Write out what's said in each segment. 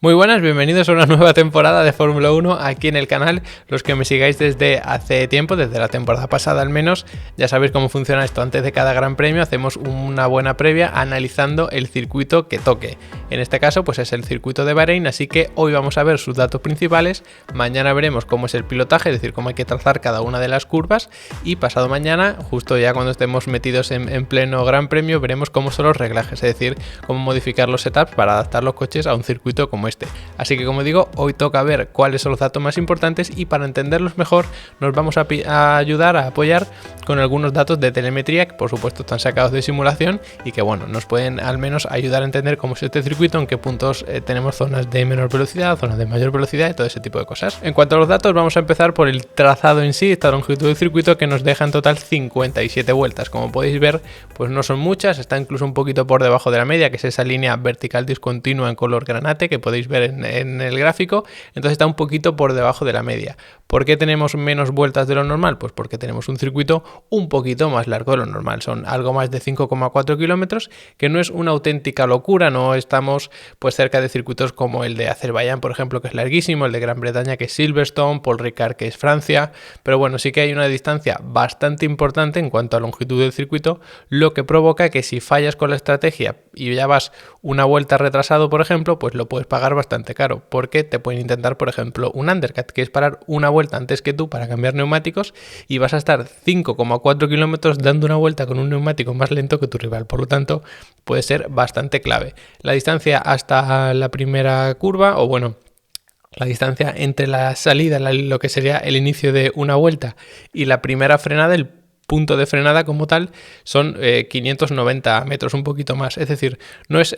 Muy buenas, bienvenidos a una nueva temporada de Fórmula 1 aquí en el canal. Los que me sigáis desde hace tiempo, desde la temporada pasada al menos, ya sabéis cómo funciona esto. Antes de cada gran premio hacemos una buena previa analizando el circuito que toque. En este caso pues es el circuito de Bahrein, así que hoy vamos a ver sus datos principales. Mañana veremos cómo es el pilotaje, es decir, cómo hay que trazar cada una de las curvas. Y pasado mañana, justo ya cuando estemos metidos en pleno gran premio, veremos cómo son los reglajes, es decir, cómo modificar los setups para adaptar los coches a un circuito como este. Así que, como digo, hoy toca ver cuáles son los datos más importantes y para entenderlos mejor nos vamos a ayudar a apoyar con algunos datos de telemetría que por supuesto están sacados de simulación y que bueno, nos pueden al menos ayudar a entender cómo es este circuito, en qué puntos tenemos zonas de menor velocidad, zonas de mayor velocidad y todo ese tipo de cosas. En cuanto a los datos, vamos a empezar por el trazado en sí, esta longitud del circuito que nos deja en total 57 vueltas. Como podéis ver, pues no son muchas, está incluso un poquito por debajo de la media, que es esa línea vertical discontinua en color granate que podéis ver en el gráfico, entonces está un poquito por debajo de la media. ¿Por qué tenemos menos vueltas de lo normal? Pues porque tenemos un circuito un poquito más largo de lo normal, son algo más de 5,4 kilómetros, que no es una auténtica locura, no estamos pues cerca de circuitos como el de Azerbaiyán, por ejemplo, que es larguísimo, el de Gran Bretaña, que es Silverstone, Paul Ricard, que es Francia, pero bueno, sí que hay una distancia bastante importante en cuanto a longitud del circuito, lo que provoca que si fallas con la estrategia y ya vas una vuelta retrasado, por ejemplo, pues lo puedes pagar bastante caro, porque te pueden intentar, por ejemplo, un undercut, que es parar una vuelta antes que tú para cambiar neumáticos y vas a estar 5,4 kilómetros dando una vuelta con un neumático más lento que tu rival, por lo tanto puede ser bastante clave. La distancia hasta la primera curva, o bueno, la distancia entre la salida, lo que sería el inicio de una vuelta, y la primera frenada, el punto de frenada como tal, son 590 metros, un poquito más. Es decir, no es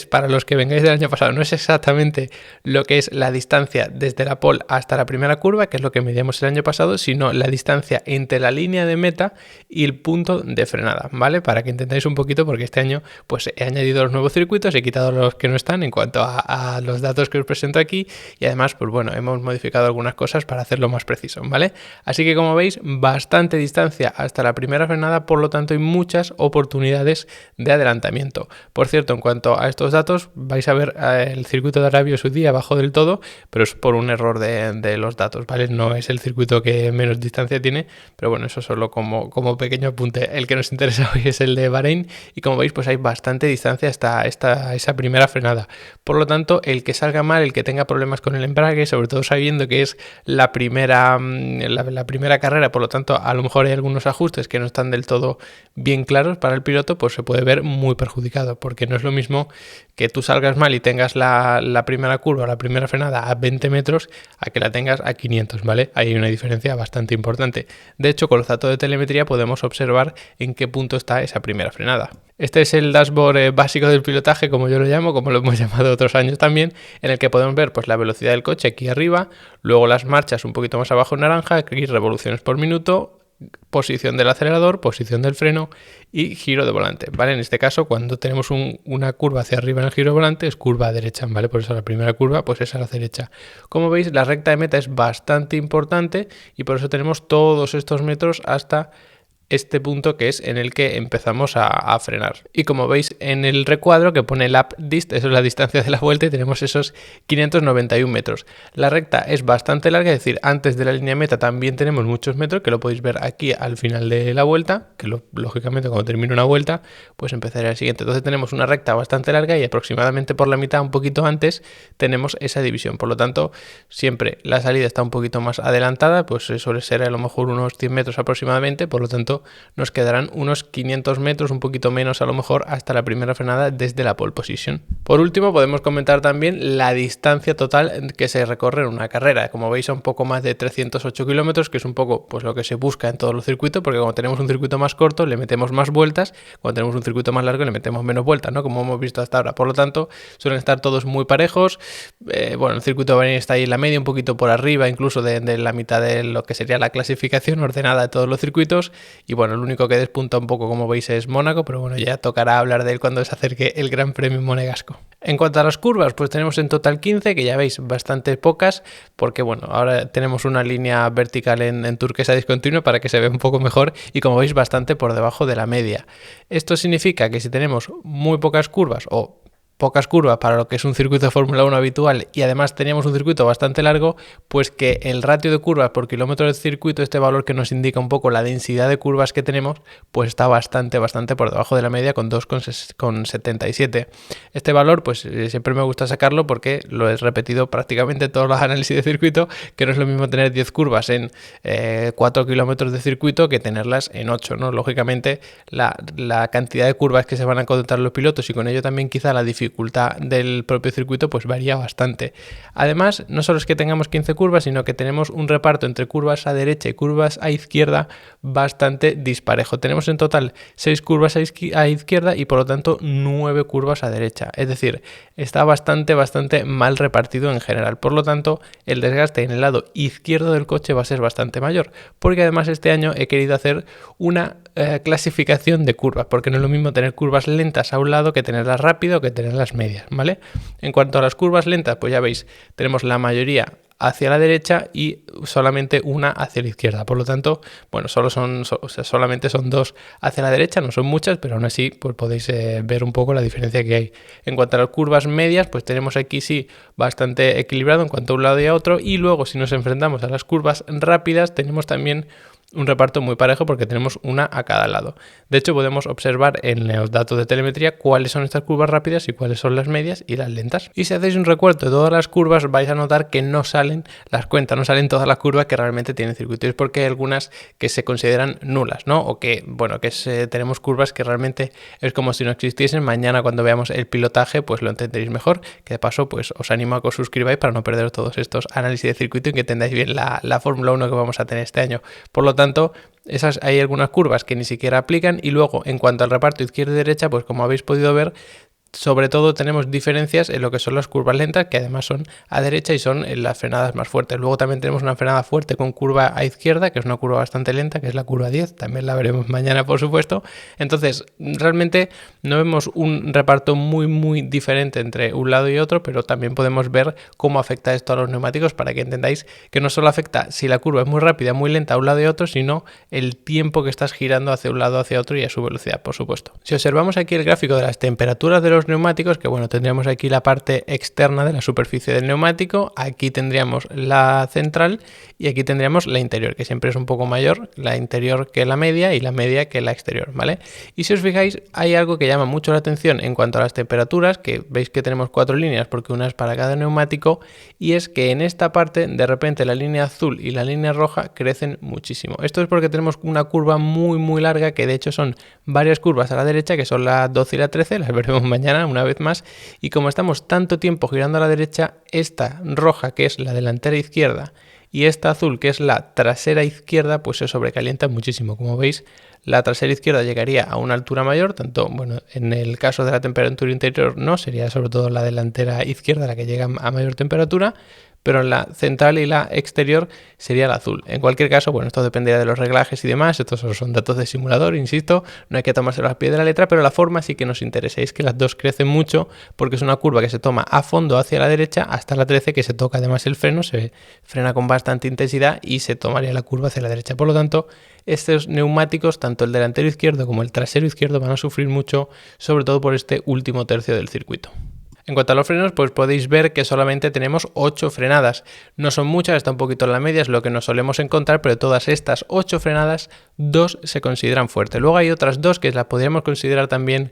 para los que vengáis del año pasado, no es exactamente lo que es la distancia desde la pole hasta la primera curva, que es lo que medíamos el año pasado, sino la distancia entre la línea de meta y el punto de frenada, ¿vale? Para que entendáis un poquito, porque este año pues he añadido los nuevos circuitos, he quitado los que no están en cuanto a los datos que os presento aquí, y además, pues bueno, hemos modificado algunas cosas para hacerlo más preciso, ¿vale? Así que, como veis, bastante distancia hasta la primera frenada, por lo tanto hay muchas oportunidades de adelantamiento. Por cierto, en cuanto a estos datos, vais a ver el circuito de Arabia Saudí abajo del todo, pero es por un error de los datos, ¿vale? No es el circuito que menos distancia tiene, pero bueno, eso solo como pequeño apunte. El que nos interesa hoy es el de Bahrein y como veis, pues hay bastante distancia hasta esa primera frenada. Por lo tanto, el que salga mal, el que tenga problemas con el embrague, sobre todo sabiendo que es la primera carrera, por lo tanto, a lo mejor hay algunos ajustes que no están del todo bien claros para el piloto, pues se puede ver muy perjudicado, porque no es lo mismo que tú salgas mal y tengas la primera curva, la primera frenada a 20 metros, a que la tengas a 500, ¿vale? Hay una diferencia bastante importante. De hecho, con los datos de telemetría podemos observar en qué punto está esa primera frenada. Este es el dashboard básico del pilotaje, como yo lo llamo, como lo hemos llamado otros años también, en el que podemos ver pues la velocidad del coche aquí arriba, luego las marchas un poquito más abajo en naranja, aquí revoluciones por minuto, posición del acelerador, posición del freno y giro de volante, ¿vale? En este caso, cuando tenemos una curva hacia arriba en el giro de volante, es curva a derecha, ¿vale? Por eso la primera curva pues es a la derecha. Como veis, la recta de meta es bastante importante y por eso tenemos todos estos metros hasta este punto, que es en el que empezamos a frenar. Y como veis en el recuadro que pone lap dist, eso es la distancia de la vuelta, y tenemos esos 591 metros. La recta es bastante larga, es decir, antes de la línea meta también tenemos muchos metros, que lo podéis ver aquí al final de la vuelta, que lógicamente cuando termine una vuelta pues empezaré la siguiente. Entonces tenemos una recta bastante larga y aproximadamente por la mitad, un poquito antes, tenemos esa división. Por lo tanto, siempre la salida está un poquito más adelantada, pues suele ser a lo mejor unos 100 metros aproximadamente, por lo tanto nos quedarán unos 500 metros, un poquito menos a lo mejor, hasta la primera frenada desde la pole position. Por último, podemos comentar también la distancia total que se recorre en una carrera. Como veis, un poco más de 308 kilómetros, que es un poco pues lo que se busca en todos los circuitos, porque cuando tenemos un circuito más corto le metemos más vueltas, cuando tenemos un circuito más largo le metemos menos vueltas, ¿no? Como hemos visto hasta ahora. Por lo tanto, suelen estar todos muy parejos. Bueno, el circuito de Bahrein está ahí en la media, un poquito por arriba, incluso de la mitad de lo que sería la clasificación ordenada de todos los circuitos. Y bueno, el único que despunta un poco, como veis, es Mónaco, pero bueno, ya tocará hablar de él cuando se acerque el Gran Premio monegasco. En cuanto a las curvas, pues tenemos en total 15, que ya veis, bastante pocas, porque bueno, ahora tenemos una línea vertical en turquesa discontinua para que se vea un poco mejor y como veis, bastante por debajo de la media. Esto significa que si tenemos muy pocas curvas o pocas curvas para lo que es un circuito de Fórmula 1 habitual y además teníamos un circuito bastante largo, pues que el ratio de curvas por kilómetro de circuito, este valor que nos indica un poco la densidad de curvas que tenemos, pues está bastante por debajo de la media con 2,77. Este valor pues siempre me gusta sacarlo porque lo he repetido prácticamente en todos los análisis de circuito, que no es lo mismo tener 10 curvas en 4 kilómetros de circuito que tenerlas en 8, ¿no? Lógicamente la cantidad de curvas que se van a encontrar los pilotos y con ello también quizá la dificultad del propio circuito pues varía bastante. Además, no solo es que tengamos 15 curvas, sino que tenemos un reparto entre curvas a derecha y curvas a izquierda bastante disparejo. Tenemos en total 6 curvas a izquierda y por lo tanto 9 curvas a derecha. Es decir, está bastante mal repartido en general. Por lo tanto, el desgaste en el lado izquierdo del coche va a ser bastante mayor, porque además este año he querido hacer una clasificación de curvas, porque no es lo mismo tener curvas lentas a un lado que tenerlas rápido o que tenerlas medias, ¿vale? En cuanto a las curvas lentas, pues ya veis, tenemos la mayoría hacia la derecha y solamente una hacia la izquierda. Por lo tanto, bueno, solamente son 2 hacia la derecha, no son muchas, pero aún así pues podéis ver un poco la diferencia que hay. En cuanto a las curvas medias, pues tenemos aquí sí bastante equilibrado en cuanto a un lado y a otro, y luego si nos enfrentamos a las curvas rápidas tenemos también un reparto muy parejo porque tenemos una a cada lado. De hecho, podemos observar en los datos de telemetría cuáles son estas curvas rápidas y cuáles son las medias y las lentas. Y si hacéis un recuento de todas las curvas, vais a notar que no salen las cuentas, no salen todas las curvas que realmente tienen circuito. Es porque hay algunas que se consideran nulas, ¿no? O que, bueno, tenemos curvas que realmente es como si no existiesen. Mañana cuando veamos el pilotaje, pues lo entenderéis mejor. Que de paso, pues os animo a que os suscribáis para no perder todos estos análisis de circuito y que entendáis bien la Fórmula 1 que vamos a tener este año. Por lo tanto, hay algunas curvas que ni siquiera aplican, y luego en cuanto al reparto izquierda y derecha, pues como habéis podido ver, sobre todo tenemos diferencias en lo que son las curvas lentas, que además son a derecha y son en las frenadas más fuertes. Luego también tenemos una frenada fuerte con curva a izquierda, que es una curva bastante lenta, que es la curva 10, también la veremos mañana por supuesto. Entonces realmente no vemos un reparto muy diferente entre un lado y otro, pero también podemos ver cómo afecta esto a los neumáticos para que entendáis que no solo afecta si la curva es muy rápida, muy lenta a un lado y otro, sino el tiempo que estás girando hacia un lado, hacia otro y a su velocidad, por supuesto. Si observamos aquí el gráfico de las temperaturas de los neumáticos, que bueno, tendríamos aquí la parte externa de la superficie del neumático, aquí tendríamos la central y aquí tendríamos la interior, que siempre es un poco mayor, la interior que la media y la media que la exterior, ¿vale? Y si os fijáis, hay algo que llama mucho la atención en cuanto a las temperaturas, que veis que tenemos 4 líneas porque una es para cada neumático, y es que en esta parte de repente la línea azul y la línea roja crecen muchísimo. Esto es porque tenemos una curva muy larga, que de hecho son varias curvas a la derecha, que son la 12 y la 13, las veremos mañana una vez más, y como estamos tanto tiempo girando a la derecha, esta roja, que es la delantera izquierda, y esta azul, que es la trasera izquierda, pues se sobrecalienta muchísimo. Como veis, la trasera izquierda llegaría a una altura mayor, tanto, bueno, en el caso de la temperatura interior no, sería sobre todo la delantera izquierda la que llega a mayor temperatura, pero en la central y la exterior sería la azul. En cualquier caso, bueno, esto dependería de los reglajes y demás, estos son datos de simulador, insisto, no hay que tomárselo al pie de la letra, pero la forma sí que nos interesa, es que las dos crecen mucho porque es una curva que se toma a fondo hacia la derecha hasta la 13, que se toca además el freno, se frena con bastante intensidad y se tomaría la curva hacia la derecha. Por lo tanto, estos neumáticos, tanto el delantero izquierdo como el trasero izquierdo, van a sufrir mucho, sobre todo por este último tercio del circuito. En cuanto a los frenos, pues podéis ver que solamente tenemos 8 frenadas. No son muchas, está un poquito en la media, es lo que nos solemos encontrar, pero de todas estas 8 frenadas, 2 se consideran fuertes. Luego hay otras 2 que las podríamos considerar también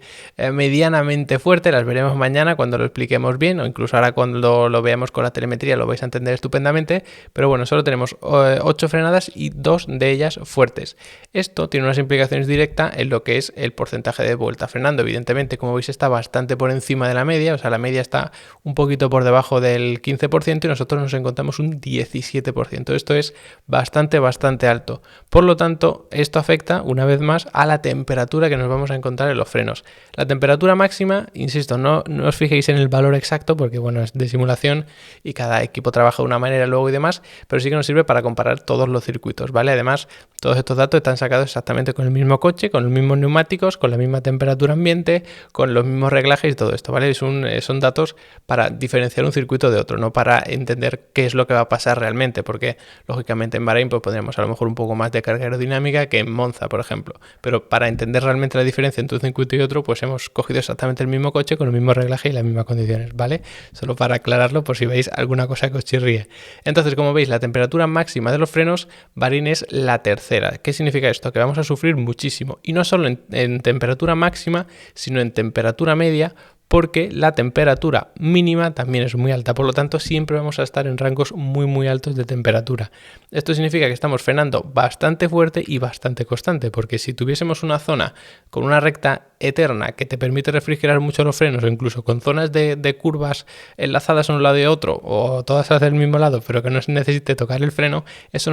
medianamente fuertes, las veremos mañana cuando lo expliquemos bien, o incluso ahora cuando lo veamos con la telemetría lo vais a entender estupendamente, pero bueno, solo tenemos 8 frenadas y 2 de ellas fuertes. Esto tiene unas implicaciones directas en lo que es el porcentaje de vuelta frenando. Evidentemente, como veis, está bastante por encima de la media, o sea, la media está un poquito por debajo del 15% y nosotros nos encontramos un 17%. Esto es bastante alto. Por lo tanto, esto afecta una vez más a la temperatura que nos vamos a encontrar en los frenos. La temperatura máxima, insisto, no os fijéis en el valor exacto porque bueno, es de simulación y cada equipo trabaja de una manera luego y demás, pero sí que nos sirve para comparar todos los circuitos, ¿vale? Además, todos estos datos están sacados exactamente con el mismo coche, con los mismos neumáticos, con la misma temperatura ambiente, con los mismos reglajes y todo esto, ¿vale? Son son datos para diferenciar un circuito de otro, no para entender qué es lo que va a pasar realmente, porque lógicamente en Bahrein pues pondríamos a lo mejor un poco más de carga aerodinámica que en Monza, por ejemplo, pero para entender realmente la diferencia entre un circuito y otro, pues hemos cogido exactamente el mismo coche con el mismo reglaje y las mismas condiciones, ¿vale? Solo para aclararlo por si veis alguna cosa que os chirríe. Entonces, como veis, la temperatura máxima de los frenos, Bahrein es la tercera. ¿Qué significa esto? Que vamos a sufrir muchísimo, y no solo en temperatura máxima, sino en temperatura media, porque la temperatura mínima también es muy alta, por lo tanto siempre vamos a estar en rangos muy altos de temperatura. Esto significa que estamos frenando bastante fuerte y bastante constante, porque si tuviésemos una zona con una recta eterna que te permite refrigerar mucho los frenos, o incluso con zonas de curvas enlazadas a un lado y a otro, o todas hacia el mismo lado, pero que no se necesite tocar el freno, eso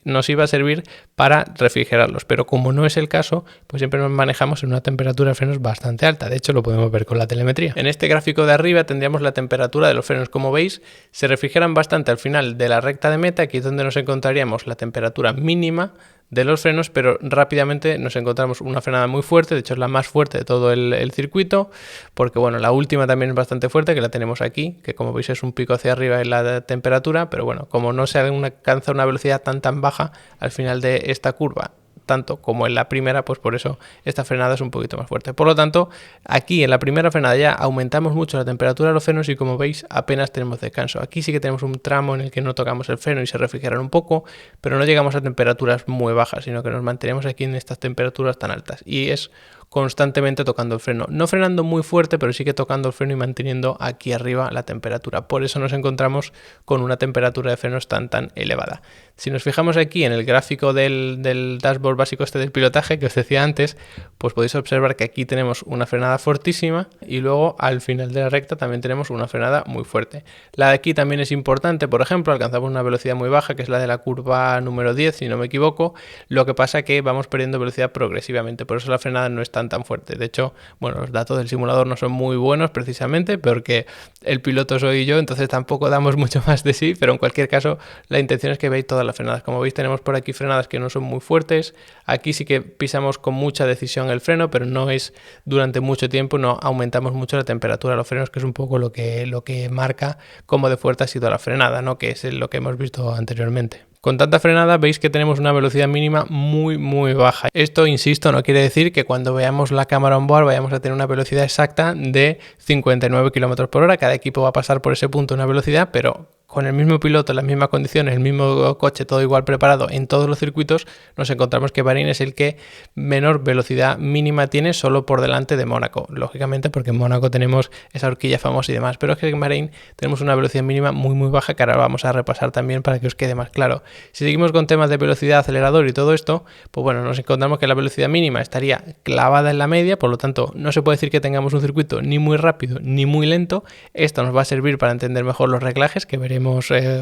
nos iba a servir para refrigerarlos, pero como no es el caso, pues siempre nos manejamos en una temperatura de frenos bastante alta. De hecho, lo podemos ver con la telemetría. En este gráfico de arriba tendríamos la temperatura de los frenos. Como veis, se refrigeran bastante al final de la recta de meta, aquí es donde nos encontraríamos la temperatura mínima de los frenos, pero rápidamente nos encontramos una frenada muy fuerte, de hecho es la más fuerte de todo el circuito, porque bueno, la última también es bastante fuerte, que la tenemos aquí, que como veis es un pico hacia arriba en la temperatura, pero bueno, como no se alcanza una velocidad tan baja al final de esta curva, tanto como en la primera, pues por eso esta frenada es un poquito más fuerte. Por lo tanto, aquí en la primera frenada ya aumentamos mucho la temperatura de los frenos y como veis apenas tenemos descanso. Aquí sí que tenemos un tramo en el que no tocamos el freno y se refrigeran un poco, pero no llegamos a temperaturas muy bajas, sino que nos mantenemos aquí en estas temperaturas tan altas, y es constantemente tocando el freno, no frenando muy fuerte, pero sí que tocando el freno y manteniendo aquí arriba la temperatura. Por eso nos encontramos con una temperatura de frenos tan elevada. Si nos fijamos aquí en el gráfico del dashboard básico del pilotaje que os decía antes, pues podéis observar que aquí tenemos una frenada fortísima y luego al final de la recta también tenemos una frenada muy fuerte. La de aquí también es importante, por ejemplo, alcanzamos una velocidad muy baja, que es la de la curva número 10, si no me equivoco, lo que pasa que vamos perdiendo velocidad progresivamente, por eso la frenada no es tan fuerte. De hecho, bueno, los datos del simulador no son muy buenos precisamente porque el piloto soy yo, entonces tampoco damos mucho más de sí, pero en cualquier caso la intención es que veáis todas las frenadas. Como veis, tenemos por aquí frenadas que no son muy fuertes, aquí sí que pisamos con mucha decisión el freno, pero no es durante mucho tiempo, no aumentamos mucho la temperatura de los frenos, que es un poco lo que marca cómo de fuerte ha sido la frenada, ¿no? Que es lo que hemos visto anteriormente. Con tanta frenada veis que tenemos una velocidad mínima muy baja. Esto, insisto, no quiere decir que cuando veamos la cámara on board vayamos a tener una velocidad exacta de 59 km por hora. Cada equipo va a pasar por ese punto una velocidad, pero con el mismo piloto, las mismas condiciones, el mismo coche, todo igual preparado en todos los circuitos, nos encontramos que Bahrein es el que menor velocidad mínima tiene, solo por delante de Mónaco. Lógicamente porque en Mónaco tenemos esa horquilla famosa y demás, pero es que en Bahrein tenemos una velocidad mínima muy baja, que ahora vamos a repasar también para que os quede más claro. Si seguimos con temas de velocidad, acelerador y todo esto, pues bueno, nos encontramos que la velocidad mínima estaría clavada en la media, por lo tanto no se puede decir que tengamos un circuito ni muy rápido ni muy lento. Esto nos va a servir para entender mejor los reglajes, que veremos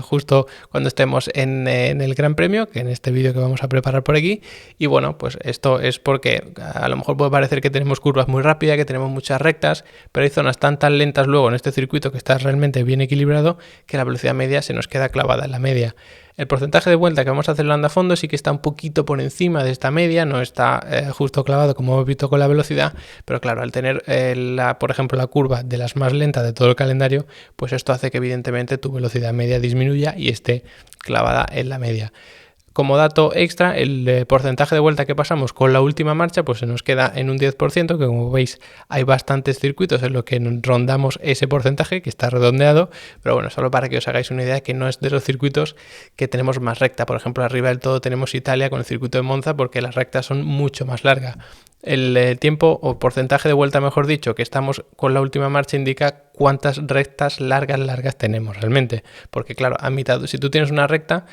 justo cuando estemos en el Gran Premio, que en este vídeo que vamos a preparar por aquí. Y bueno, pues esto es porque a lo mejor puede parecer que tenemos curvas muy rápidas, que tenemos muchas rectas, pero hay zonas tan lentas luego en este circuito que está realmente bien equilibrado, que la velocidad media se nos queda clavada en la media. El porcentaje de vuelta que vamos acelerando a fondo sí que está un poquito por encima de esta media, no está justo clavado como hemos visto con la velocidad, pero claro, al tener por ejemplo la curva de las más lentas de todo el calendario, pues esto hace que evidentemente tu velocidad media disminuya y esté clavada en la media. Como dato extra, el porcentaje de vuelta que pasamos con la última marcha pues se nos queda en un 10%, que como veis hay bastantes circuitos en los que rondamos ese porcentaje, que está redondeado, pero bueno, solo para que os hagáis una idea que no es de los circuitos que tenemos más recta. Por ejemplo, arriba del todo tenemos Italia con el circuito de Monza, porque las rectas son mucho más largas. El tiempo o porcentaje de vuelta, mejor dicho, que estamos con la última marcha indica cuántas rectas largas tenemos realmente, porque claro, a mitad, si tú tienes una recta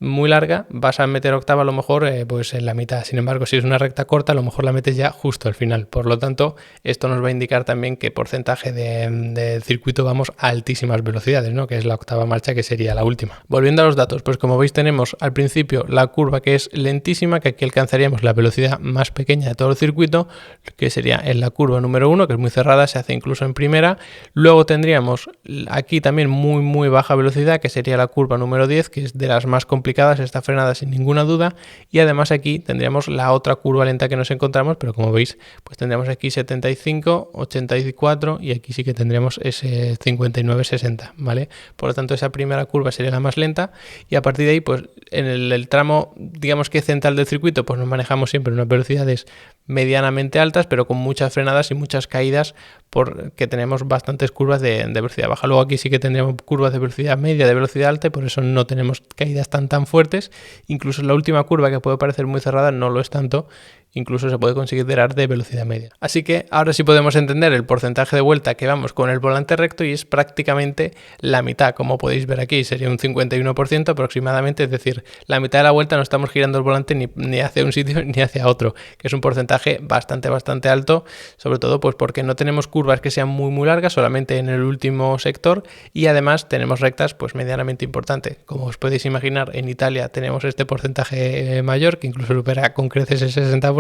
muy larga, vas a meter octava a lo mejor pues en la mitad. Sin embargo, si es una recta corta, a lo mejor la metes ya justo al final. Por lo tanto, esto nos va a indicar también qué porcentaje de circuito vamos a altísimas velocidades, ¿no? Que es la octava marcha, que sería la última. Volviendo a los datos, pues como veis tenemos al principio la curva que es lentísima, que aquí alcanzaríamos la velocidad más pequeña de todo el circuito, que sería en la curva número 1, que es muy cerrada, se hace incluso en primera. Luego tendríamos aquí también muy baja velocidad, que sería la curva número 10, que es de las más complicadas complicadas, esta frenada sin ninguna duda, y además aquí tendríamos la otra curva lenta que nos encontramos, pero como veis, pues tendríamos aquí 75, 84 y aquí sí que tendríamos ese 59, 60, ¿vale? Por lo tanto, esa primera curva sería la más lenta y a partir de ahí, pues en el tramo, digamos que central del circuito, pues nos manejamos siempre unas velocidades medianamente altas, pero con muchas frenadas y muchas caídas porque tenemos bastantes curvas de velocidad baja. Luego aquí sí que tendríamos curvas de velocidad media, de velocidad alta, y por eso no tenemos caídas tan fuertes. Incluso la última curva, que puede parecer muy cerrada, no lo es tanto. Incluso se puede considerar de velocidad media. Así que ahora sí podemos entender el porcentaje de vuelta que vamos con el volante recto y es prácticamente la mitad. Como podéis ver aquí, sería un 51% aproximadamente, es decir, la mitad de la vuelta no estamos girando el volante ni hacia un sitio ni hacia otro, que es un porcentaje bastante alto, sobre todo pues porque no tenemos curvas que sean muy largas, solamente en el último sector, y además tenemos rectas pues medianamente importantes. Como os podéis imaginar, en Italia tenemos este porcentaje mayor, que incluso supera con creces el 60%,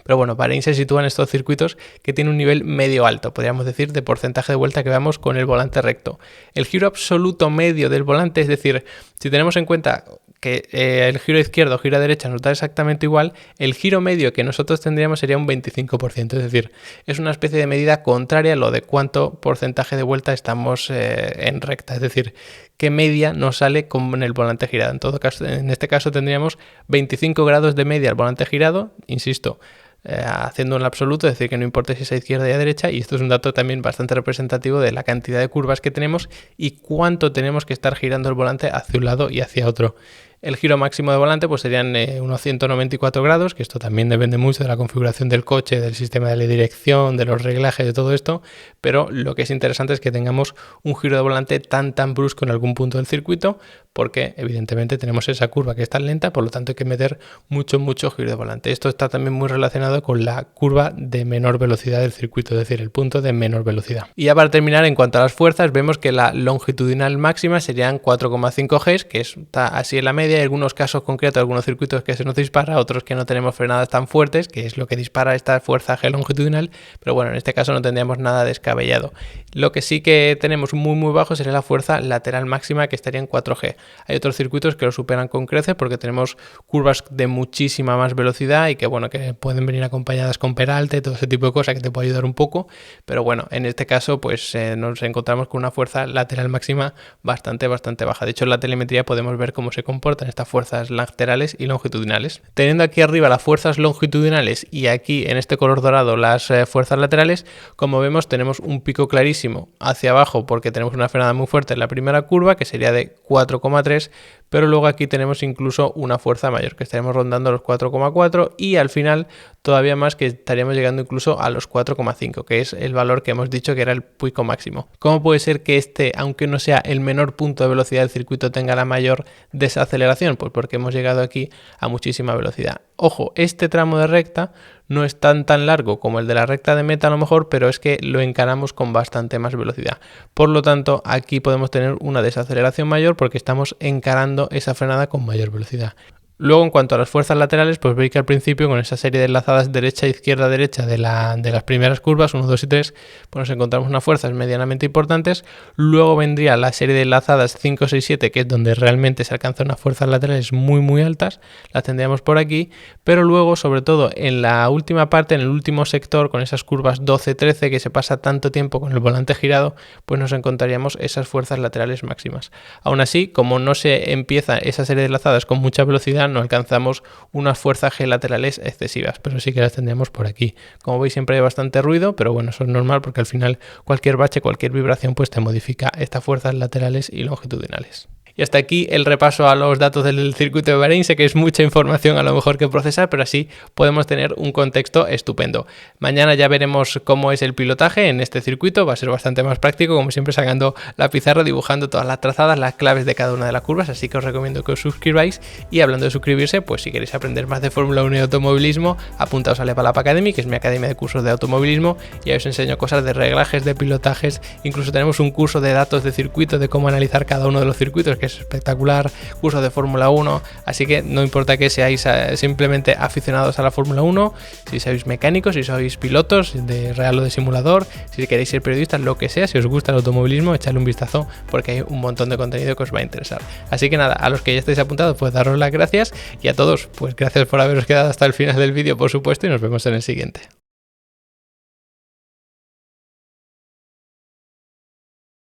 pero bueno, Bahrein se sitúa en estos circuitos que tiene un nivel medio alto, podríamos decir, de porcentaje de vuelta que vamos con el volante recto. El giro absoluto medio del volante, es decir, si tenemos en cuenta que el giro izquierdo, giro derecha nos da exactamente igual, el giro medio que nosotros tendríamos sería un 25%, es decir, es una especie de medida contraria a lo de cuánto porcentaje de vuelta estamos en recta, es decir, qué media nos sale con el volante girado. En todo caso, en este caso tendríamos 25 grados de media al volante girado, insisto, haciendo un absoluto, es decir, que no importa si es a izquierda y a derecha, y esto es un dato también bastante representativo de la cantidad de curvas que tenemos y cuánto tenemos que estar girando el volante hacia un lado y hacia otro. El giro máximo de volante pues serían unos 194 grados, que esto también depende mucho de la configuración del coche, del sistema de la dirección, de los reglajes, de todo esto, pero lo que es interesante es que tengamos un giro de volante tan brusco en algún punto del circuito, porque evidentemente tenemos esa curva que es tan lenta, por lo tanto hay que meter mucho giro de volante. Esto está también muy relacionado con la curva de menor velocidad del circuito, es decir, el punto de menor velocidad. Y ya para terminar, en cuanto a las fuerzas, vemos que la longitudinal máxima serían 4,5 Gs, que está así en la media. Hay algunos casos concretos, algunos circuitos que se nos dispara, otros que no tenemos frenadas tan fuertes, que es lo que dispara esta fuerza G longitudinal, pero bueno, en este caso no tendríamos nada descabellado. Lo que sí que tenemos muy bajo sería la fuerza lateral máxima, que estaría en 4G. Hay otros circuitos que lo superan con creces porque tenemos curvas de muchísima más velocidad y que bueno, que pueden venir acompañadas con peralte, todo ese tipo de cosas que te puede ayudar un poco, pero bueno, en este caso pues nos encontramos con una fuerza lateral máxima bastante baja. De hecho, en la telemetría podemos ver cómo se comportan estas fuerzas laterales y longitudinales. Teniendo aquí arriba las fuerzas longitudinales y aquí en este color dorado las fuerzas laterales, como vemos tenemos un pico clarísimo hacia abajo porque tenemos una frenada muy fuerte en la primera curva, que sería de 4,3, pero luego aquí tenemos incluso una fuerza mayor, que estaremos rondando los 4,4 y al final todavía más, que estaríamos llegando incluso a los 4,5, que es el valor que hemos dicho que era el pico máximo. ¿Cómo puede ser que este, aunque no sea el menor punto de velocidad del circuito, tenga la mayor desaceleración? Pues porque hemos llegado aquí a muchísima velocidad. Ojo, este tramo de recta no es tan largo como el de la recta de meta a lo mejor, pero es que lo encaramos con bastante más velocidad. Por lo tanto, aquí podemos tener una desaceleración mayor porque estamos encarando esa frenada con mayor velocidad. Luego, en cuanto a las fuerzas laterales, pues veis que al principio, con esa serie de enlazadas derecha, izquierda, derecha de las primeras curvas, 1, 2 y 3, pues nos encontramos unas fuerzas medianamente importantes. Luego vendría la serie de enlazadas 5, 6, 7, que es donde realmente se alcanzan unas fuerzas laterales muy altas, las tendríamos por aquí, pero luego, sobre todo en la última parte, en el último sector, con esas curvas 12, 13, que se pasa tanto tiempo con el volante girado, pues nos encontraríamos esas fuerzas laterales máximas. Aún así, como no se empieza esa serie de enlazadas con mucha velocidad, no alcanzamos unas fuerzas G laterales excesivas, pero sí que las tendríamos por aquí. Como veis, siempre hay bastante ruido, pero bueno, eso es normal porque al final cualquier bache, cualquier vibración pues te modifica estas fuerzas laterales y longitudinales. Y hasta aquí el repaso a los datos del circuito de Bahrein. Sé que es mucha información a lo mejor que procesar, pero así podemos tener un contexto estupendo. Mañana ya veremos cómo es el pilotaje en este circuito. Va a ser bastante más práctico, como siempre, sacando la pizarra, dibujando todas las trazadas, las claves de cada una de las curvas. Así que os recomiendo que os suscribáis. Y hablando de suscribirse, pues si queréis aprender más de Fórmula 1 y automovilismo, apuntaos a Level Up Academy, que es mi academia de cursos de automovilismo, y ahí os enseño cosas de reglajes, de pilotajes. Incluso tenemos un curso de datos de circuito, de cómo analizar cada uno de los circuitos, que que es espectacular, cursos de Fórmula 1, así que no importa que seáis simplemente aficionados a la Fórmula 1, si sois mecánicos, si sois pilotos de real o de simulador, si queréis ser periodistas, lo que sea, si os gusta el automovilismo, echadle un vistazo porque hay un montón de contenido que os va a interesar. Así que nada, a los que ya estáis apuntados, pues daros las gracias, y a todos, pues gracias por haberos quedado hasta el final del vídeo, por supuesto, y nos vemos en el siguiente.